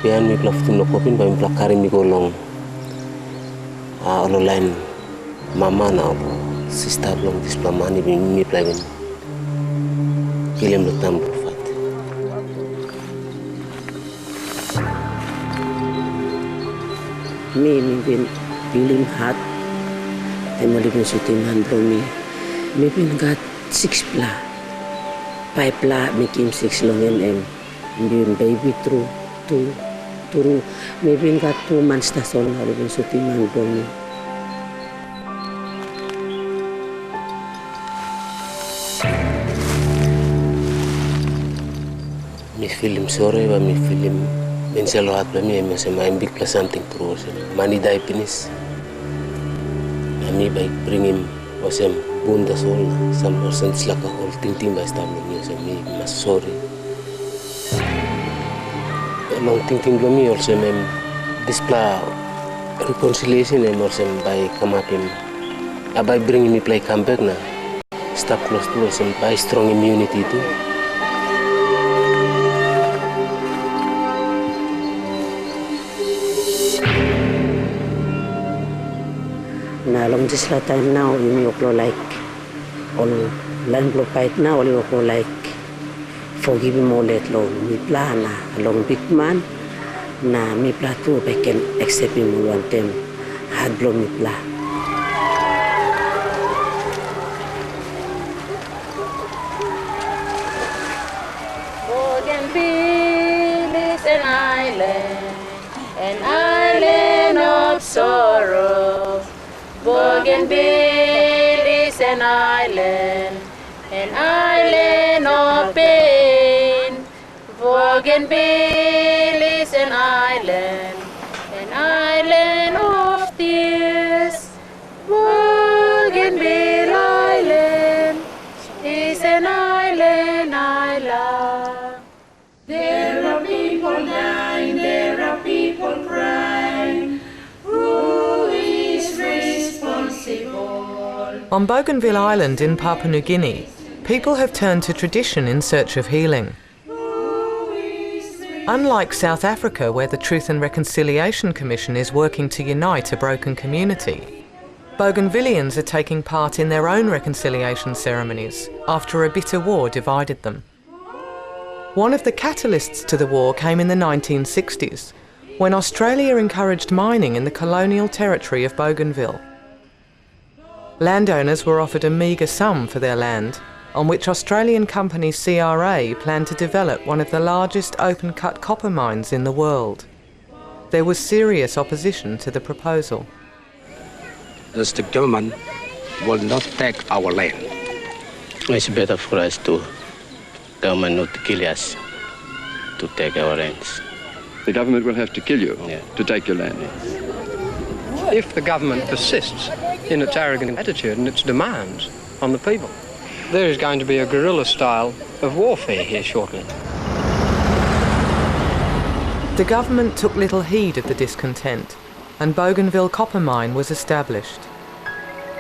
behind me plaf tin lokopin ba mi plaf carry me go long. All line mama na sister long this plamani be me play ben. Kilem lo tam profat. Me been feeling hot. I'm living shooting hand from me. Me been got 6 pla. 5 pla became 6 long and been baby through 2. Me been got 2 months that's all now living shooting hand from me. Me feel him sorry, but me feel him mental heart by me. I say my big plus something through. Money die penis. And me by bring him was him bunda soul. Some person like a whole thing by stumbling me. So me must sorry. Long thinking by me also me display reconciliation and also by come up him. By bringing me play comeback na. Stop close to us and by strong immunity too. Na long this time now, you like all land blow fight now, you like forgive him all that long. Me plan na along big man na me plan too. I can accept him one time. Hard blow me plan. Bougainville is an island of sorrow. Bougainville is an island of pain. Bougainville is an island of tears. Bougainville Island is an island I love. There are people dying, there are people crying. Who is responsible? On Bougainville Island in Papua New Guinea, people have turned to tradition in search of healing. Unlike South Africa, where the Truth and Reconciliation Commission is working to unite a broken community, Bougainvillians are taking part in their own reconciliation ceremonies after a bitter war divided them. One of the catalysts to the war came in the 1960s, when Australia encouraged mining in the colonial territory of Bougainville. Landowners were offered a meagre sum for their land, on which Australian company CRA planned to develop one of the largest open-cut copper mines in the world. There was serious opposition to the proposal. As the government will not take our land. It's better for us to government not to kill us, to take our lands. The government will have to kill you to take your land. If the government persists in its arrogant attitude and its demands on the people, there is going to be a guerrilla style of warfare here shortly. The government took little heed of the discontent, and Bougainville Copper Mine was established.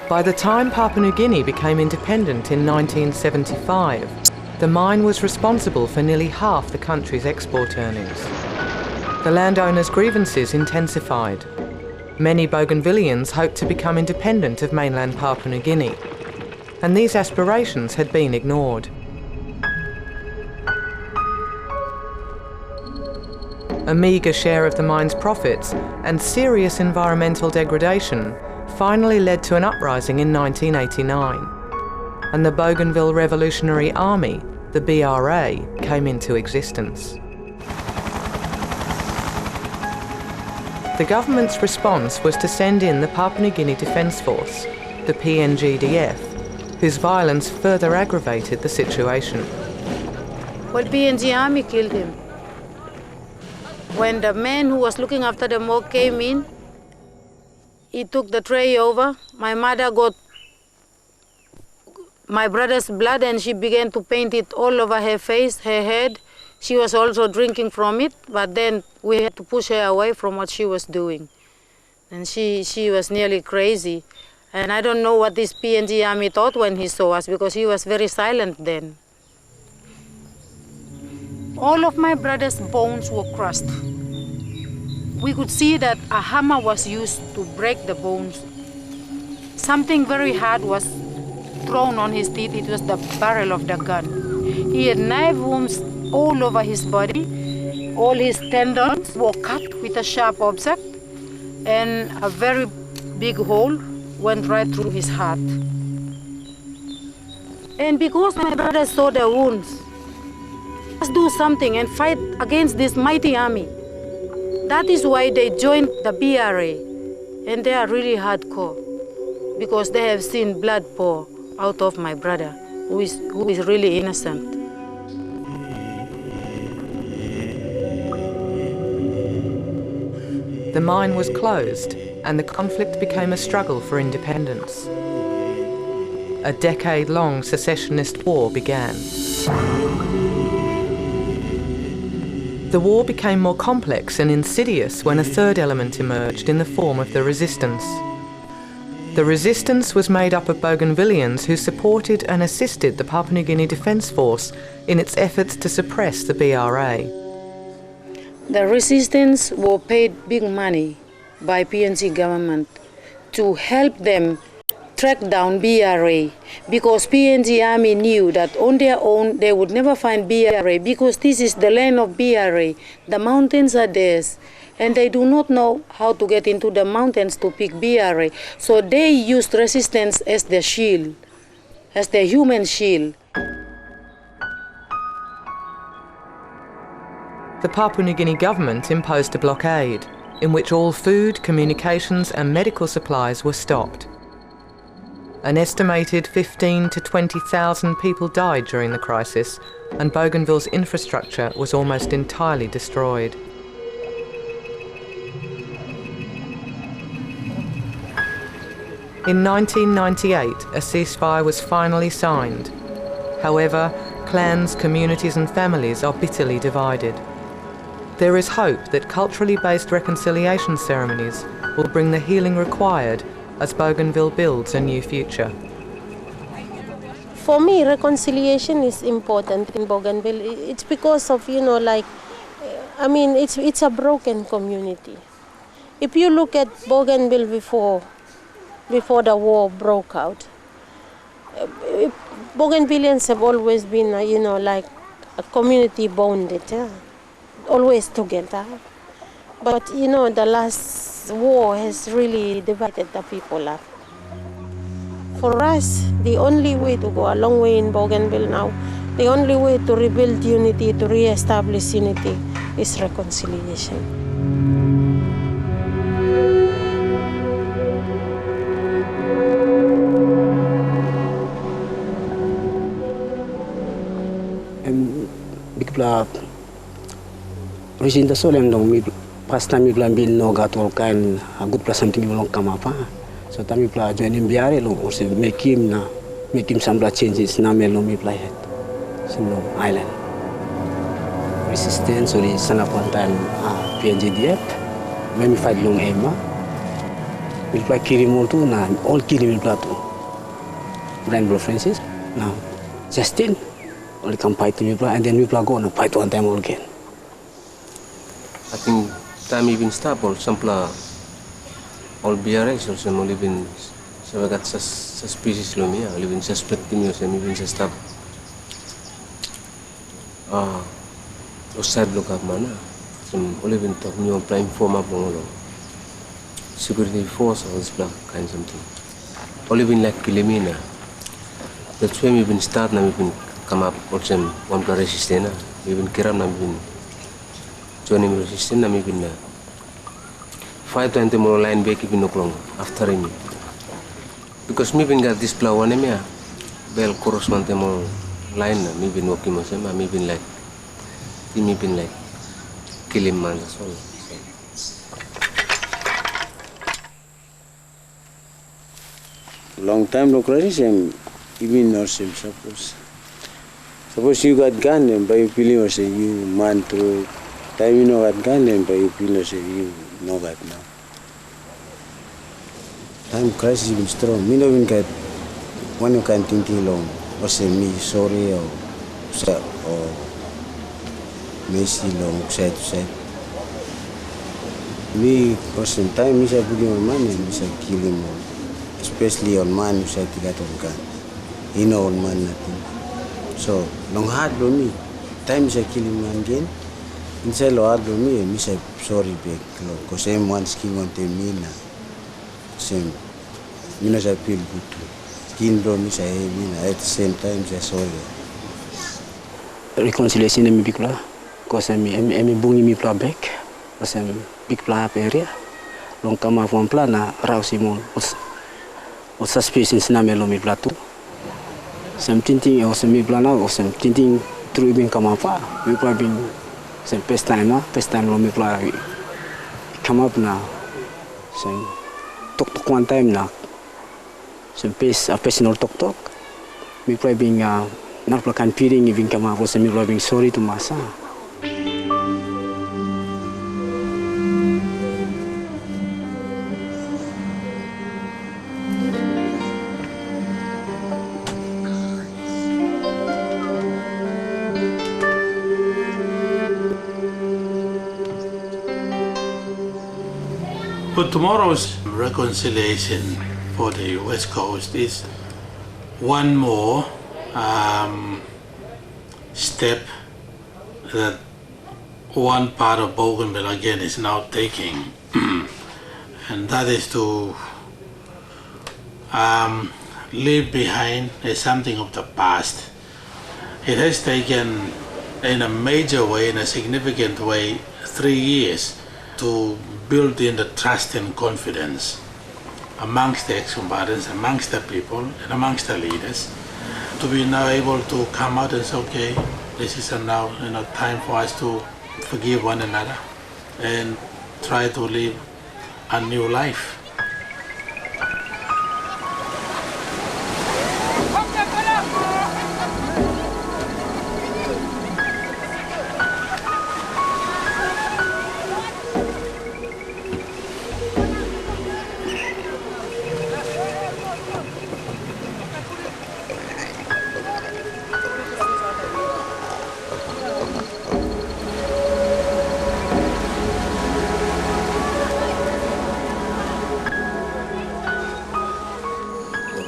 By the time Papua New Guinea became independent in 1975, the mine was responsible for nearly half the country's export earnings. The landowners' grievances intensified. Many Bougainvillians hoped to become independent of mainland Papua New Guinea, and these aspirations had been ignored. A meagre share of the mine's profits and serious environmental degradation finally led to an uprising in 1989, and the Bougainville Revolutionary Army, the BRA, came into existence. The government's response was to send in the Papua New Guinea Defence Force, the PNGDF, whose violence further aggravated the situation. Well, PNG Army killed him. When the man who was looking after the morgue came in, he took the tray over. My mother got my brother's blood and she began to paint it all over her face, her head. She was also drinking from it, but then we had to push her away from what she was doing. And she was nearly crazy. And I don't know what this PNG Army thought when he saw us, because he was very silent then. All of my brother's bones were crushed. we could see that a hammer was used to break the bones. Something very hard was thrown on his teeth. It was the barrel of the gun. He had knife wounds all over his body. All his tendons were cut with a sharp object, and a very big hole went right through his heart. And because my brother saw the wounds, let's do something and fight against this mighty army. That is why they joined the BRA, and they are really hardcore because they have seen blood pour out of my brother, who is really innocent. The mine was closed, and the conflict became a struggle for independence. A decade-long secessionist war began. The war became more complex and insidious when a third element emerged in the form of the resistance. The resistance was made up of Bougainvilleans who supported and assisted the Papua New Guinea Defence Force in its efforts to suppress the BRA. The resistance were paid big money by PNG government to help them track down BRA, because PNG army knew that on their own they would never find BRA, because this is the land of BRA. The mountains are theirs, and they do not know how to get into the mountains to pick BRA. So they used resistance as their shield, as their human shield. The Papua New Guinea government imposed a blockade in which all food, communications and medical supplies were stopped. An estimated 15,000 to 20,000 people died during the crisis, and Bougainville's infrastructure was almost entirely destroyed. In 1998, a ceasefire was finally signed. However, clans, communities and families are bitterly divided. There is hope that culturally based reconciliation ceremonies will bring the healing required as Bougainville builds a new future. For me, reconciliation is important in Bougainville. It's because of, it's a broken community. If you look at Bougainville before the war broke out, Bougainvilleans have always been, a community bonded, always together. But, the last war has really divided the people up. For us, the only way to go a long way in Bougainville now, the only way to rebuild unity, to re-establish unity, is reconciliation. Resinta solem dong mi pasta mi plan bin no gatol kan agut plasam tingi long kamapa. So tami pla join biare lo or se make him some changes na melo mi play het. Sino island. Resistance or sana pontan PNGDF. When mi fight long ema. Mi play kiri moltu na all kiri mi platu. Brian Bro Francis. Now Justin only come fight to mi play and then mi play go na fight one time again. I think time even stop or sampla all BRS or some even sabagat suspicious lumia even suspecting or some even stop osad lokap mana some even talk new prime form up long security force or this black kind something all even like Kilimina. That's why we even start na even come up or some one resistance even kiram na even joining resistance na maybe na 520 more line back even no long after me because maybe got this plow one me bell cross one more line na maybe no kimo sama maybe like maybe like kill him man so long time no criticism even no sim suppose you got gun and by feeling or say you man through time you know got gun and by feeling say you know that now time crisis is strong me no even get one you can think long or say me sorry or Messi long side to side Me, person time, me say put him on man and me say kill him all. Especially on man, me say kill that on gun. He know on man nothing. So, long hard for me. Time me say kill him again. Inside lo hard for me, me say sorry big. Cause I'm one skin on me na. Same. Me no say feel good too. Skin bro, me say hey, me na. At the same time, say sorry. Reconciliation mi big pla. Cause I'm bungi mi pla back. Cause I'm big pla area. Long kama from pla na rausi mo. O suspicious na melo mi pla tu. Some tinting or some mi pla na or some tinting through being kama pa. Mi pla being some first time lo mi pla come up na. Some talk one time na. Some pace a personal talk. Mi pla being narplakan piring even kama po sa mi pla being sorry to masa. But tomorrow's reconciliation for the West Coast is one more step that one part of Bougainville again is now taking, and that is to leave behind something of the past. It has taken, in a major way, in a significant way, 3 years to build in the trust and confidence amongst the ex-combatants, amongst the people, and amongst the leaders, to be now able to come out and say, okay, this is now time for us to forgive one another and try to live a new life.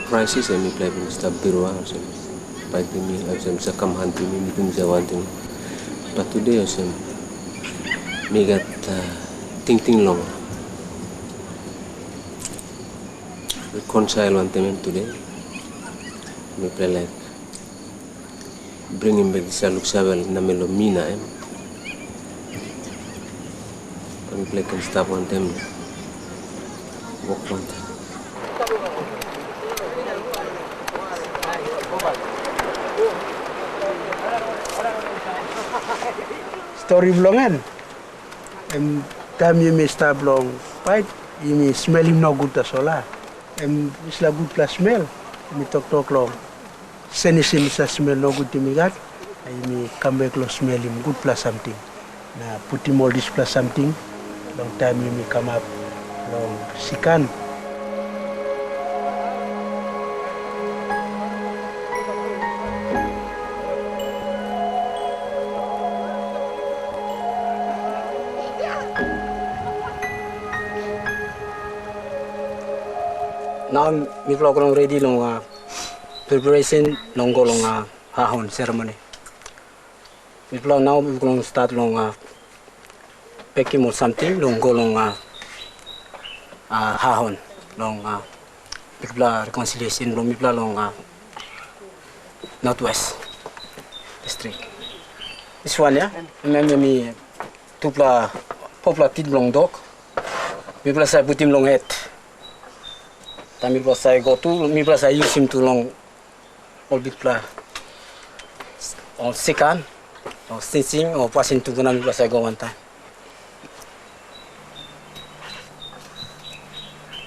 Crisis and me play bin stab biru awesome. Baik me awesome sa kamhan me pin sa wanting. But today awesome me got ting long. Reconcile one time today. Me play like bring him back sa luksabel na melomina Me play can stop one time. Walk one time. Story belongan. Time you may start long fight, you may smell him no good as well. It's a good plus smell. Me talk long. Senis him sa smell no good to me got. I may come back lo smell him good plus something. Na put him all this plus something. Long time you may come up long sikan. Now mi vlog long ready long preparation long go long hahon ceremony. Mi vlog now mi long start long packing or something long go long hahon long mi vlog reconciliation long mi vlog long Northwest district. This one yeah, mi tupla popla tit long dog. Mi vlog sa putim long head. Tamil plus I go to me plus I use him to long all big pla or second or stitching or passing to Gunami plus I go one time.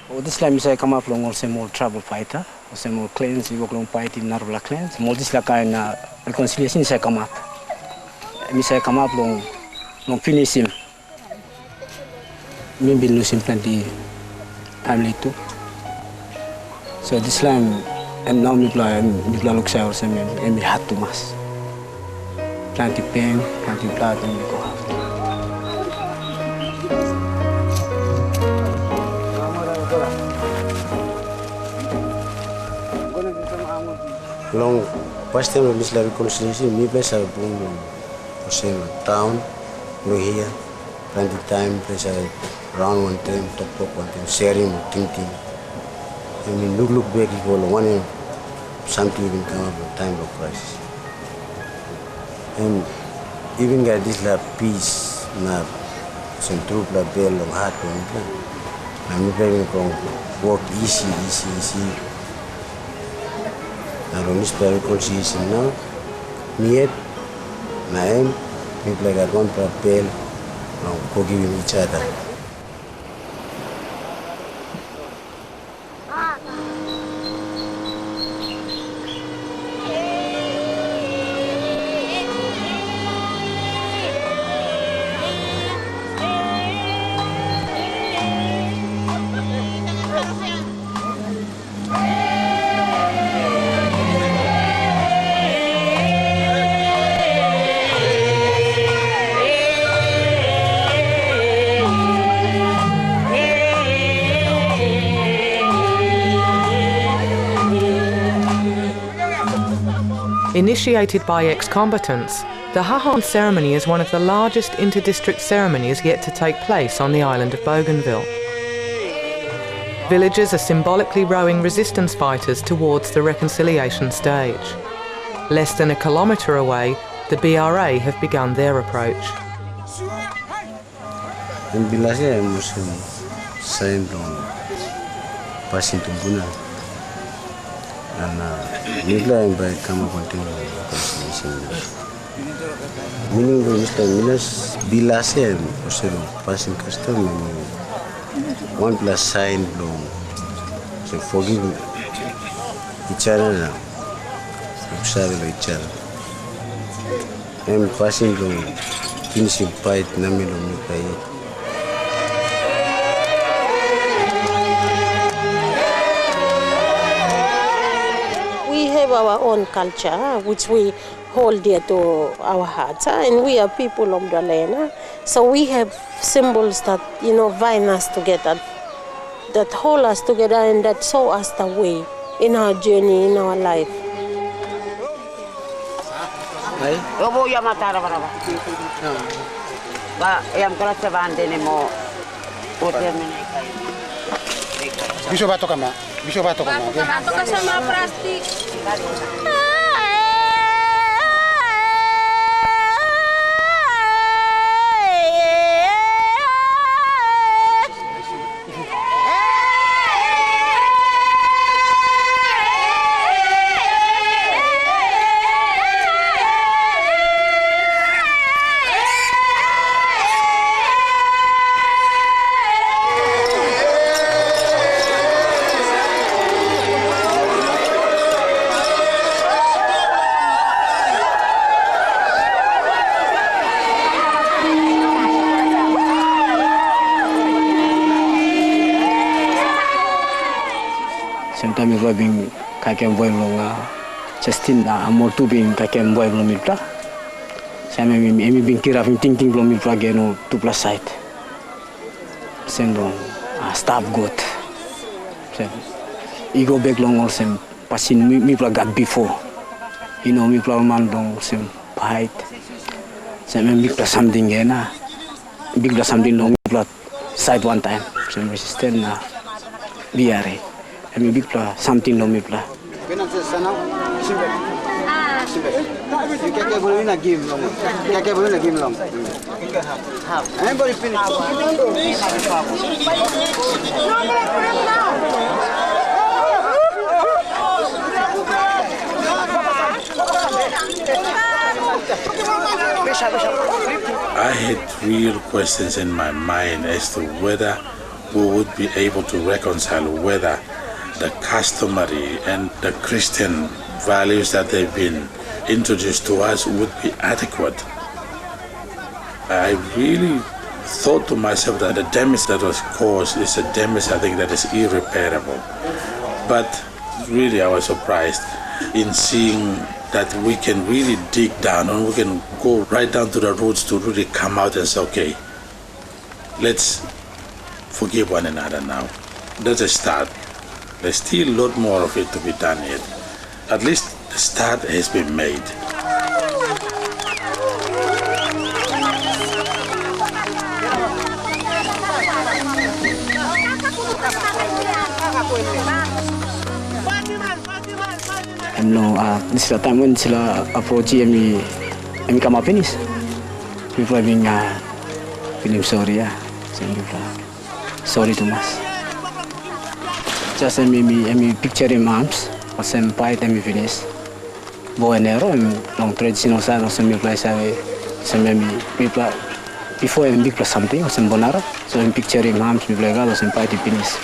Oh, this time I come up long also more trouble fighter, also more clans, we go long fight in Narvla clans, more this like kind reconciliation I come up. I come up long finish him. Maybe lose him plenty family too. So this time, and now me look sa or me had to mas. Plenty pain, plenty blood, and me go have. Long first time Miss La reconciliation, me place I bring for same town, no here, plenty time, place I round one time, talk one time, sharing, thinking. I mean, look back, you go one something even come up with time of crisis. And even got this la peace, na some troop la bell long heart one plan. I'm planning to work easy. I don't need reconciliation now. Me yet, na em, me play got one bell, now forgiving each other. Initiated by ex-combatants, the Hahan ceremony is one of the largest inter-district ceremonies yet to take place on the island of Bougainville. Villagers are symbolically rowing resistance fighters towards the reconciliation stage. Less than a kilometre away, the BRA have begun their approach. En Bilasia hemos saindo passing to Buna. And Nigla and by Kama continue reconciliation. Meaning Mr. Minas Bilasia and passing custom and 1 plus sign blown. So forgive each other now. Sorry each other. I'm passing to finishing fight Namilo Mipai. We have our own culture, which we hold dear to our hearts, and we are people of the land. So we have symbols that, bind us together, that hold us together, and that show us the way in our journey, in our life. Obo ya matara baraba. Ba yam kala chavande ne mo hotel ne kai. Biso bato kama. Bato sama plastik. Sometimes we being kakem boy longa, Justin amor tu being kakem boy lomitra. Sama emi being kira thinking lomitra geno 2+ side. Sendo staff good. Ego back long also passing me got before. Me plug man long some fight. Sama big plus something gena. Big plus something long plot side one time. Some resistant na BRA. Kami big pla something no me pla. Kena sana simbe. Kaya boleh na game long. Kaya boleh na game long. I'm very finished. I had real questions in my mind as to whether we would be able to reconcile whether the customary and the Christian values that they've been introduced to us would be adequate. I really thought to myself that the damage that was caused is a damage I think that is irreparable. But really I was surprised in seeing that we can really dig down and we can go right down to the roots to really come out and say, okay, let's forgive one another now. that's a start. There's still a lot more of it to be done yet. At least the start has been made. This is the time when sila approach me come up finish. People are being feeling sorry, sorry too much. Just me picture him arms, or some fight and me finish. Bow and arrow, long traditional side, or some place some people before I big plus something or some bonara. So I picture him arms, me play or some fight finish.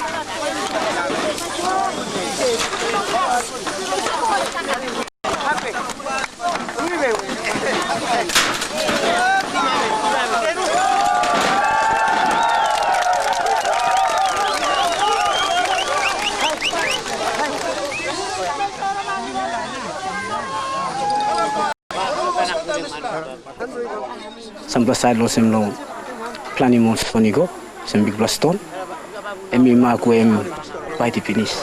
Some plus side lo sem long planning more sonigo, some big plus stone. And me mark wem fight finish.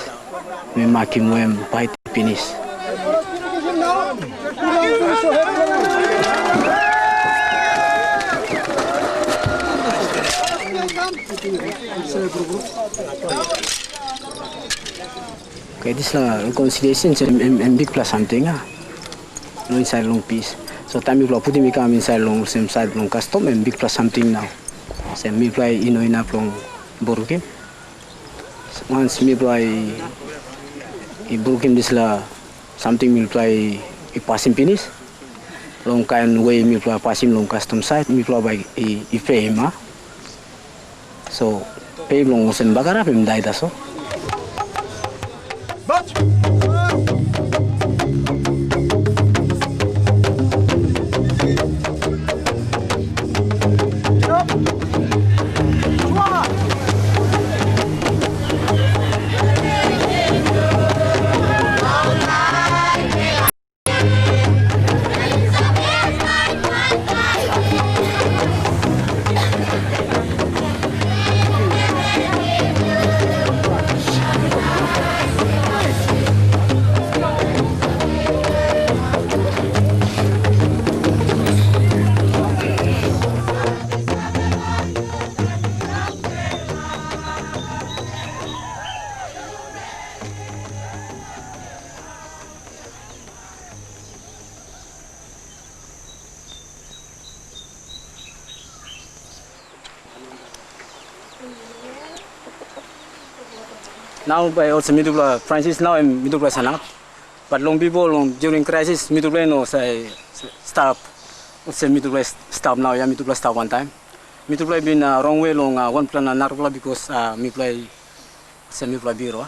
Me mark him wem fight finish. Okay, this la reconciliation and big plus something no inside long piece. So time you put me come inside long same side long custom and big plus something now. So me play enough long borukim. Once me play borukim this la something me play passing finish. Long kind way me play passing long custom side me play by pay him. So pay long sen bagara pem dai daso. Now by also middle Francis now I'm middle Sanak. But long people during crisis middle no say stop. Say middle stop now yeah middle stop one time. Middle been wrong way long one plan another because me play say me play biro.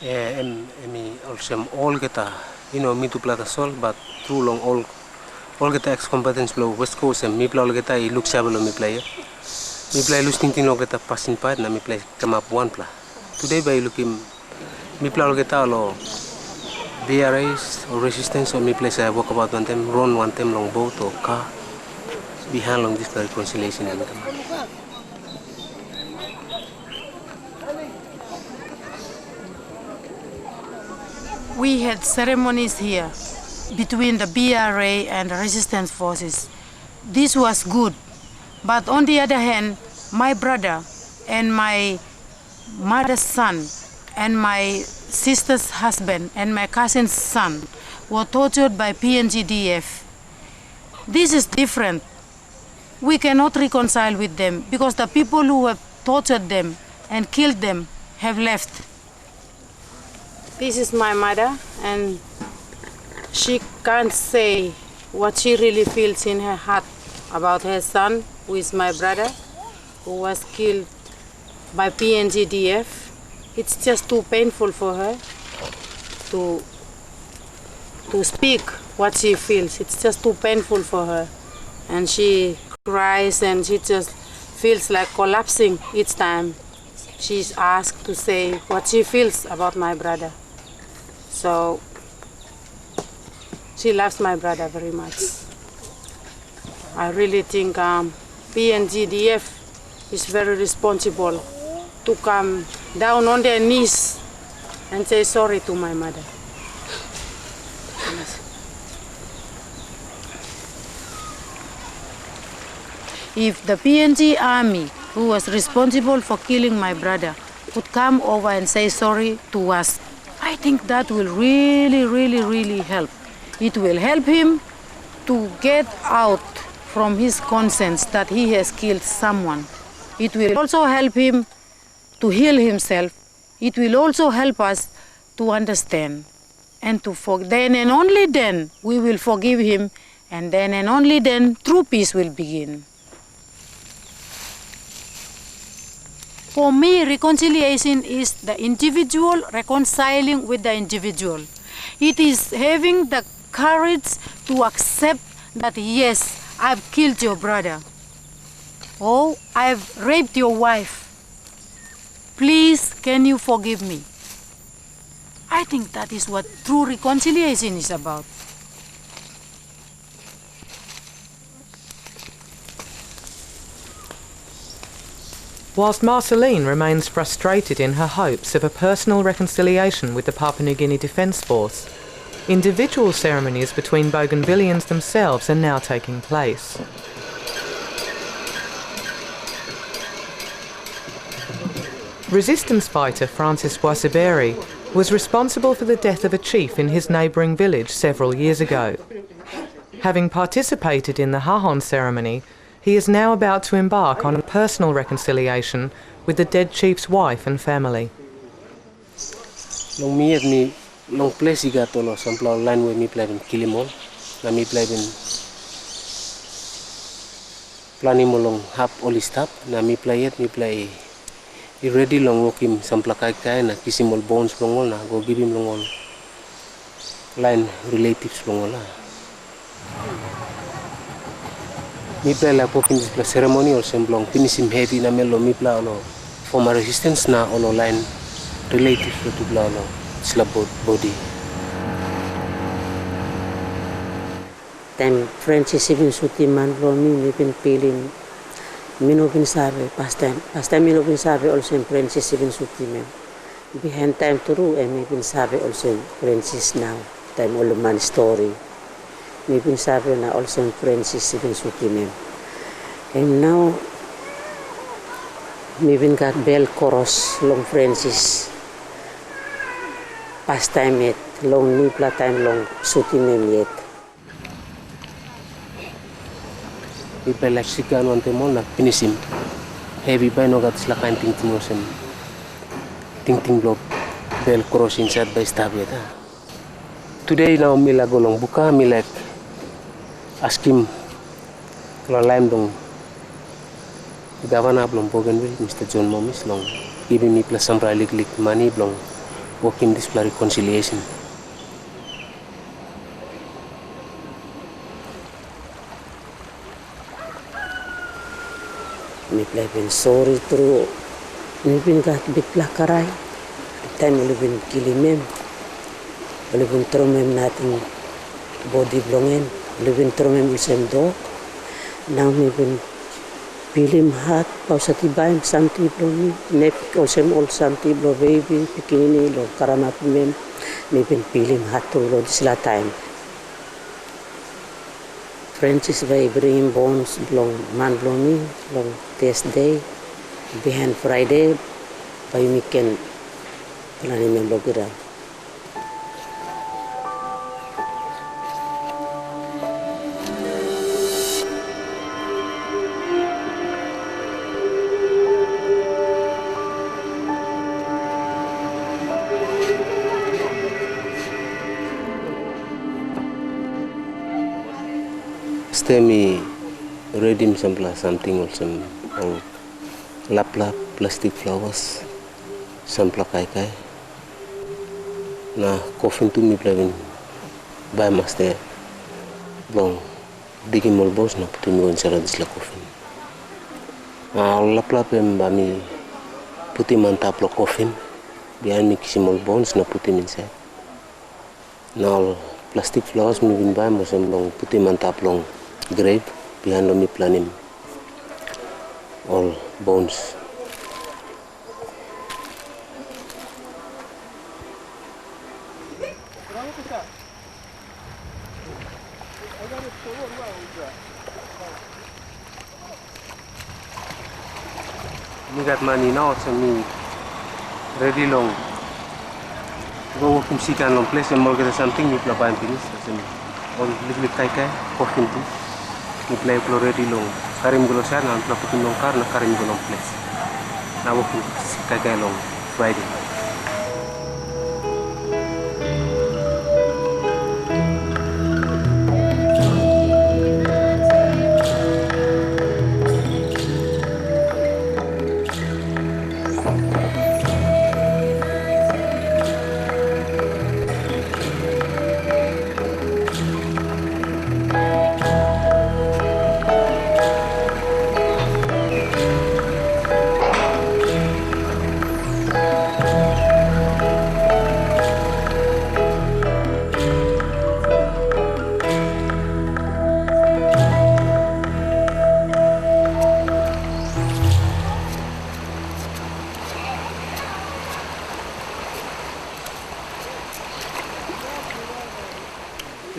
Yeah, me also all kita middle play the sol but through long all kita ex competence flow West Coast and me play all kita look shabalo me play. Me play losing thing kita passing part na me play come up one play. Today by looking me play all kita lo BRAs or resistance or me play say walk about one time run one time long boat or car behind long this reconciliation and We had ceremonies here between the BRA and the resistance forces. This was good. But on the other hand, my brother and my mother's son and my sister's husband and my cousin's son were tortured by PNGDF. This is different. We cannot reconcile with them because the people who have tortured them and killed them have left. This is my mother, and she can't say what she really feels in her heart about her son, who is my brother, who was killed by PNGDF. It's just too painful for her to speak what she feels. It's just too painful for her. And she cries and she just feels like collapsing each time she's asked to say what she feels about my brother. So she loves my brother very much. I really think PNGDF is very responsible to come down on their knees and say sorry to my mother. If the PNG army, who was responsible for killing my brother, could come over and say sorry to us, I think that will really help. It will help him to get out from his conscience that he has killed someone. It will also help him to heal himself. It will also help us to understand and to forgive. Then and only then we will forgive him, and then and only then true peace will begin. For me, reconciliation is the individual reconciling with the individual. It is having the courage to accept that, yes, I've killed your brother. Oh, I've raped your wife. Please, can you forgive me? I think that is what true reconciliation is about. Whilst Marceline remains frustrated in her hopes of a personal reconciliation with the Papua New Guinea Defence Force, individual ceremonies between Bougainvilleans themselves are now taking place. Resistance fighter Francis Boisiberi was responsible for the death of a chief in his neighbouring village several years ago. Having participated in the Hahon ceremony, he is now about to embark on a personal reconciliation with the dead chief's wife and family. Long mi long place iga tolo sampla line we mi play in Kilimol, na mi play in planning long hap olistap, na mi play I ready long wokim sampla kai na kisimol bones longol na go give him longol line relatives longol la. Mi play la popin display ceremony or semblong finish him heavy na melo mi play olo former resistance na olo line relatives to play olo slab body. Time Francis even suti man mi pin piling mino pin sabe past time mino pin sabe also Francis even suti mem behind time turu mi pin sabe also Francis now time all man story mi pin sabe na also Francis even suti mem and now mi pin got bell chorus long Francis past time yet long ni pla time long suti mem yet. I play like sikan one temol na finish him heavy by no got slakain ting block bell cross inside by stab yet. Today now mi la golong buka mi like ask him kalau lain dong Governor belum Bougainville Mr. John Momis long giving me plus some lik money belum working this reconciliation. Mi play been sorry through mi been got big plakaray time mi been kilimem mi been tromem nating body blongen mi been tromem usem do now mi been pilim hat pausati baim santi blomi nek usem all santi blo baby pikini lo karanap mem mi been pilim hat to lo disla time Francis by bring bones long man blomi long Thursday behind Friday by weekend planning member gira. Mi ready something or some lap plastic flowers sampla kai na coffin to mi play by master long digging mol boss na puti mi inside this la coffin lap em ba mi puti mantap lo coffin behind mi kisimol bones na puti mi inside now plastic flowers mi bin by mo sem long puti mantap long grave behind me planning all bones Me got money now, so me ready long. Go work in Sikan long place and more get something, me play by finish. So me all little kai coffin too. Me play ready long. Karim gulo siya na play putin long car na karim gulo long place. Na work in kai long Friday.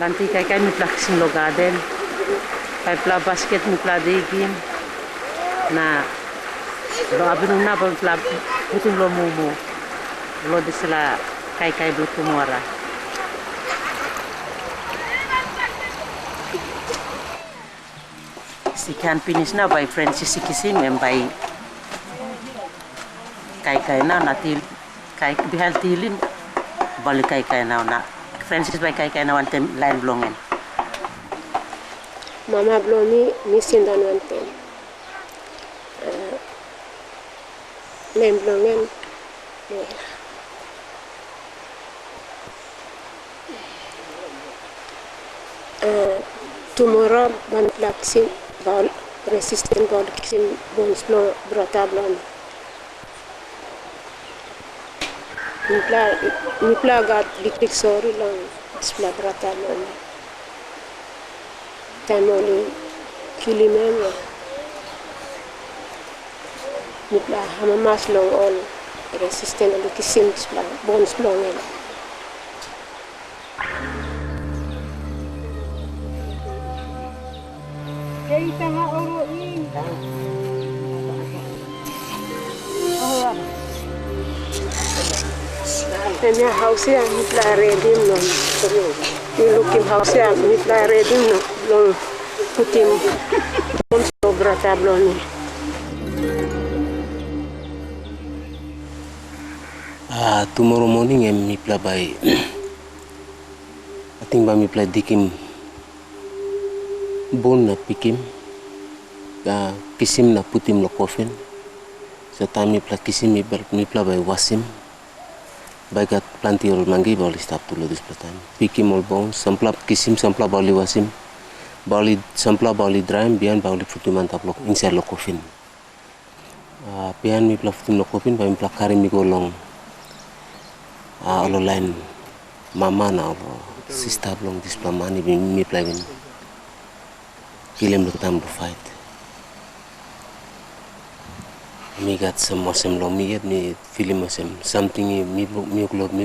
Nanti kai mipla kising lo garden, kai pla basket mipla digim, na lo abinu na pun pla puting lo mumu, lo disela kai belu tumora. Si can finish na by Francis Kising and by kai na natil kai bihal tilin balik kai na. Francis by kai na one time line blongen. Mama blomi missing don one time. Line blongen. Tomorrow one plaxin ball resistant ball kissing bones blow brota blonge. Mipla got big sorry long spla brata long. Time only kilimem. Mipla hamamas long all resistant and kissing spla bones long. Tanya house ya mipla ready no. You looking house ya mipla ready no. Long putim bones brata blonge. Tomorrow morning I'm mipla by I think by mipla dikim bone na pikim kisim na putim lo coffin. So time mipla kisim mipla by wasim by got plenty of mangi bali stop to lo this time pikim all bones sampla kisim sampla bali wasim bali sampla bali dram bian bali putim antap lo inside lo coffin bian mipla putim lo coffin by mipla karim go long alo line mama na alo sister long this plamani mi plagin film lo tam to fight mi got some lo mi get mi film something mi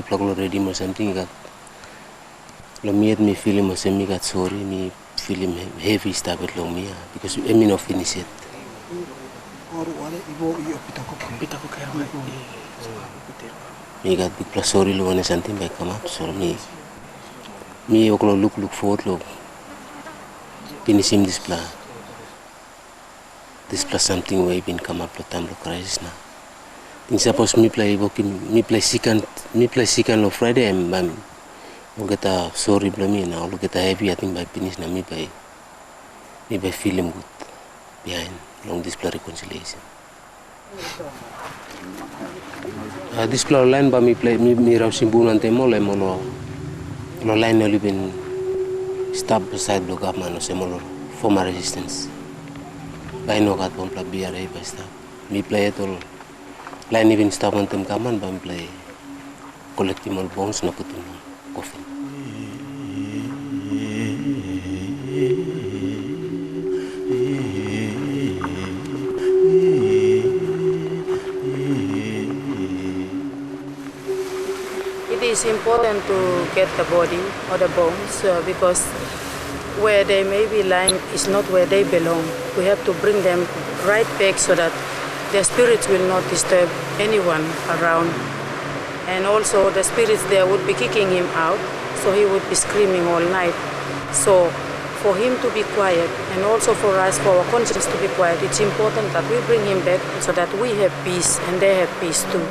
plug lo ready or something got lo mi film mi got sorry mi film heavy stuff lo mi because I mean of finish it mi got big plus sorry lo one something by come up so mi oklo look forward lo finishing this plan something way been come up lo time lo crisis na in suppose mi play second lo Friday and bam lo get sorry bla mi na lo get heavy I think by finish na mi by feeling good behind long this plan reconciliation. This plan line ba mi raw simbulan temo le molo lo line only been stop beside the government o semolo former resistance line no gat pon pla BRA ba stop mi play it all line even stop on tem kaman ba mi play collectible bones na putin coffin It is important to get the body or the bones because where they may be lying is not where they belong. We have to bring them right back so that their spirits will not disturb anyone around. And also the spirits there would be kicking him out, so he would be screaming all night. So for him to be quiet and also for us, for our conscience to be quiet, it's important that we bring him back so that we have peace and they have peace too.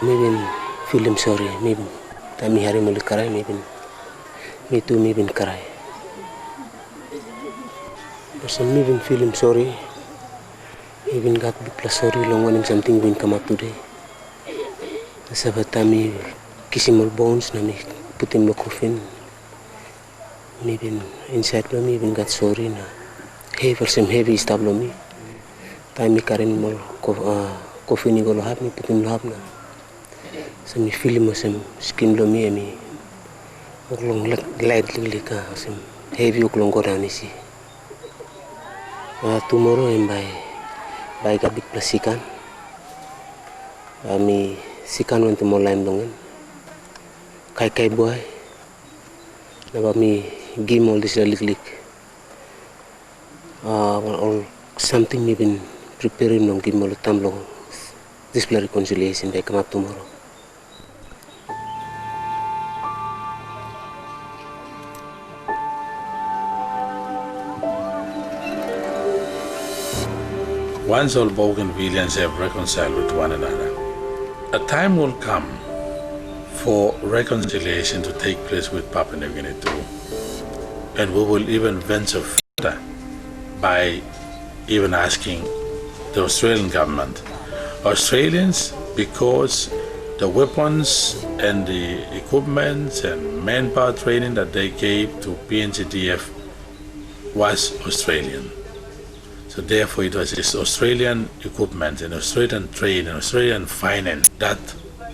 Maybe feel him sorry, maybe tami hari muli karai, maybe me too, maybe karai. But maybe feel him sorry, even got big plus sorry long when him something will come up today. Sabat tami kissing all bones, nami put him in the coffin. Maybe inside lo me even got sorry na heavy some heavy stablo me. Time me karin mo coffin go lohab me put him lohab na. So me feel mo some skin lo me uklong light lika some heavy uklong go down isi. Tomorrow I'm by got big plus sikan. Me sikan went to more line longan. Kai boy. Naba me give all this lick. Or something me been preparing long give all the time long. This reconciliation they come up tomorrow. Once all Bougainvilleans have reconciled with one another, a time will come for reconciliation to take place with Papua New Guinea too. And we will even venture further by even asking the Australian government. Australians, because the weapons and the equipment and manpower training that they gave to PNGDF was Australian. So therefore it was this Australian equipment and Australian trade and Australian finance that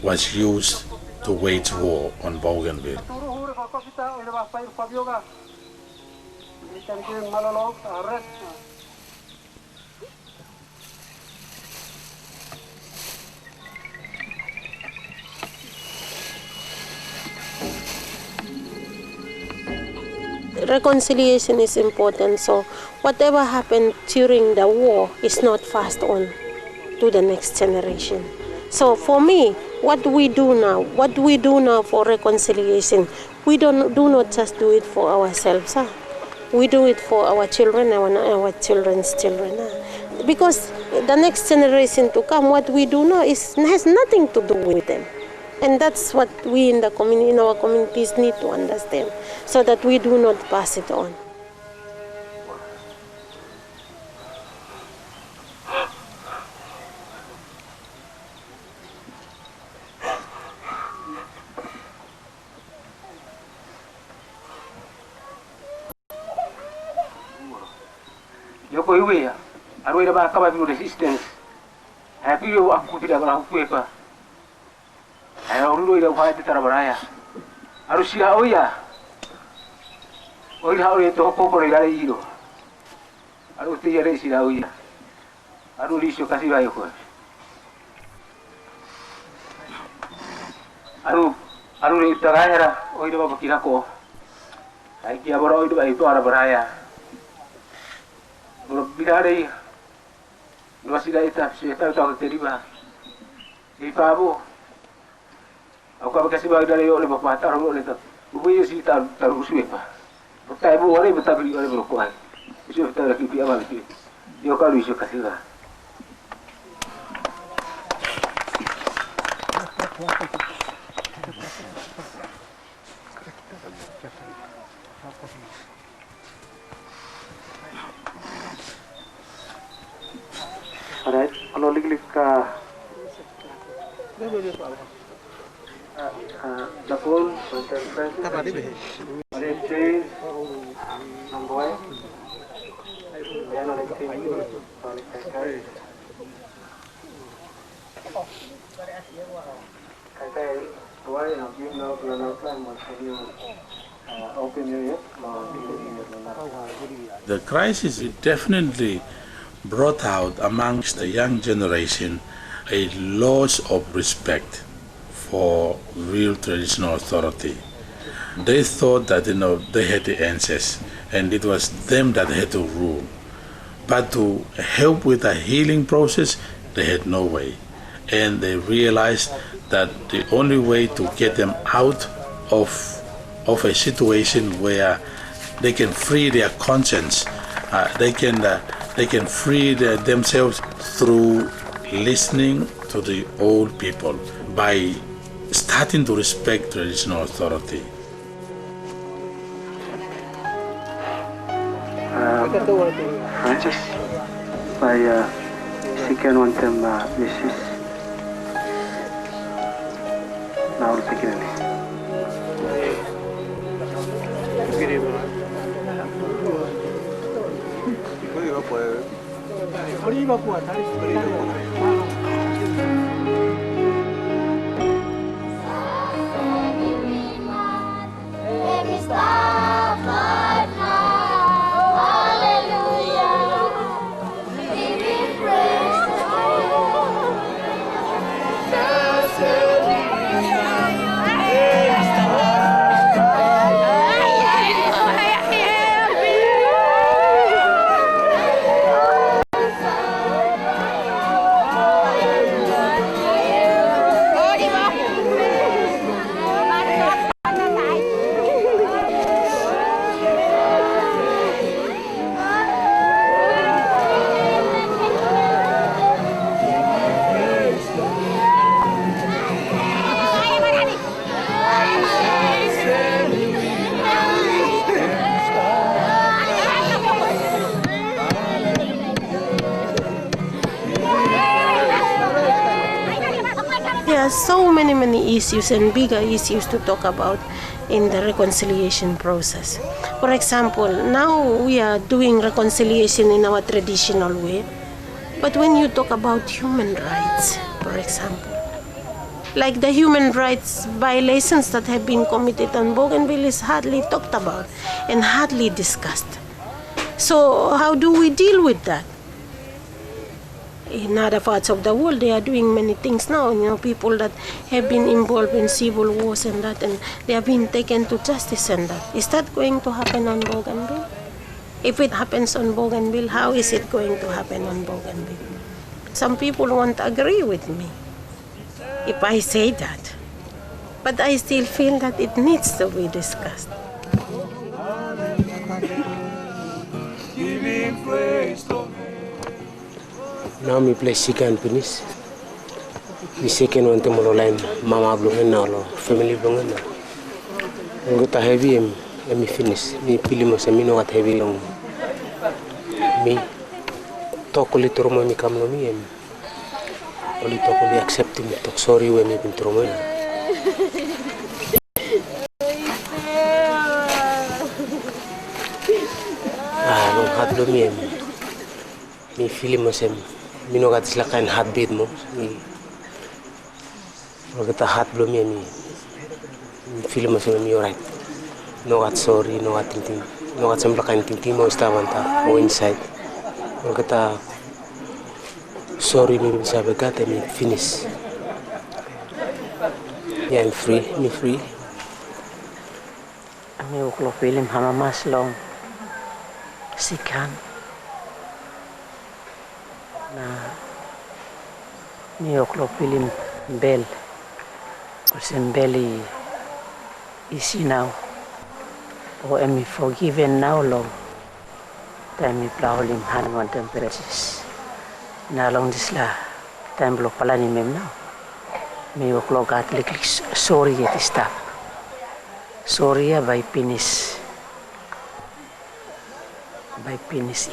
was used to wage war on Bougainville. Reconciliation is important, so whatever happened during the war is not passed on to the next generation. So for me, what we do now for reconciliation, we do not just do it for ourselves. We do it for our children and our children's children. Because the next generation to come, what we do now has nothing to do with them. And that's what we in our communities need to understand, so that we do not pass it on. Yoko iwe ya, arwela ba kaba biyo resistance. Happy yo aku tidak pernah kuepa. Ayo urudo ida kuai tara baraya. Arusia oya. Oya oya to ko ko ida iro. Aru te yare sida oya. Aru risho kasi ba yo ko. Aru re taraya oya ba bakira ko. Ai kia bora oya ba itu ara baraya. Bro bidare. Dua sida ita sida ta teriba. Ipabo. Aku apa kasih bagi dari oleh bapa taruh oleh tu, bukan sih taruh suwe pa. Betul ibu orang betul beli oleh berkuai. Isu betul lagi biar apa lagi. Dia kalau isu kasih lah. Alright, kalau lik ka. The phone, The crisis definitely brought out amongst the young generation a loss of respect for real traditional authority. They thought that they had the answers and it was them that had to rule. But to help with the healing process, they had no way. And they realized that the only way to get them out of a situation where they can free their conscience, they can free themselves through listening to the old people, by starting to respect traditional authority. Francis, by second one term, Mrs. Now we'll take it in. There are so many issues and bigger issues to talk about in the reconciliation process. For example, now we are doing reconciliation in our traditional way, but when you talk about human rights, for example, like the human rights violations that have been committed on Bougainville is hardly talked about and hardly discussed. So how do we deal with that? In other parts of the world, they are doing many things now. You know, people that have been involved in civil wars and that, and they have been taken to justice and that. Is that going to happen on Bougainville? If it happens on Bougainville, how is it going to happen on Bougainville? Some people won't agree with me if I say that. But I still feel that it needs to be discussed. Now me play second finish. The second one to more line mama blongen now lo family blongen na. Ngo ta heavy me finish. Me pili mo se me no at heavy long. Me talk li tromo me kam lo me only talk li accept me talk sorry when me bin tromo. Long hat lo me feel mo se minogat sila kain heartbeat mo mi ogata heart blow me feel mo se mi alright no gat sorry no gat ting no gat sembla kain ting mo stavanta o inside ogata sorry mi bisa begata mi finish yeah, I'm free me free ami uklo film hama mas long sikan na New York film Bell Beli isi now or am I forgiven now long time I plaulim han one temperatures na long this la time lo pala ni mem now me York lo gat liklik sorry yet stop sorry by penis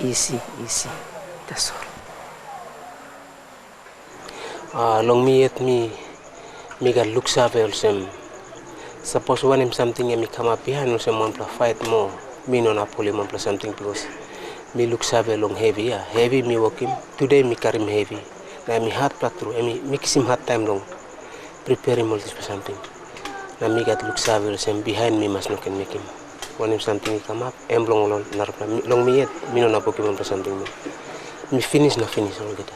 easy that's all. Long me at me got looks up also. Suppose when him something and me come up behind also one plus fight more. Me no pull him plus something because me looks up long heavy, yeah. Heavy me walking. Today me carry him heavy. Now me hard plug through. Me mix him hard time long. Prepare him all this for something. Now me got looks up also behind me must not can make him. When him something he come up, long me yet me no pull him plus something. Me finish all get.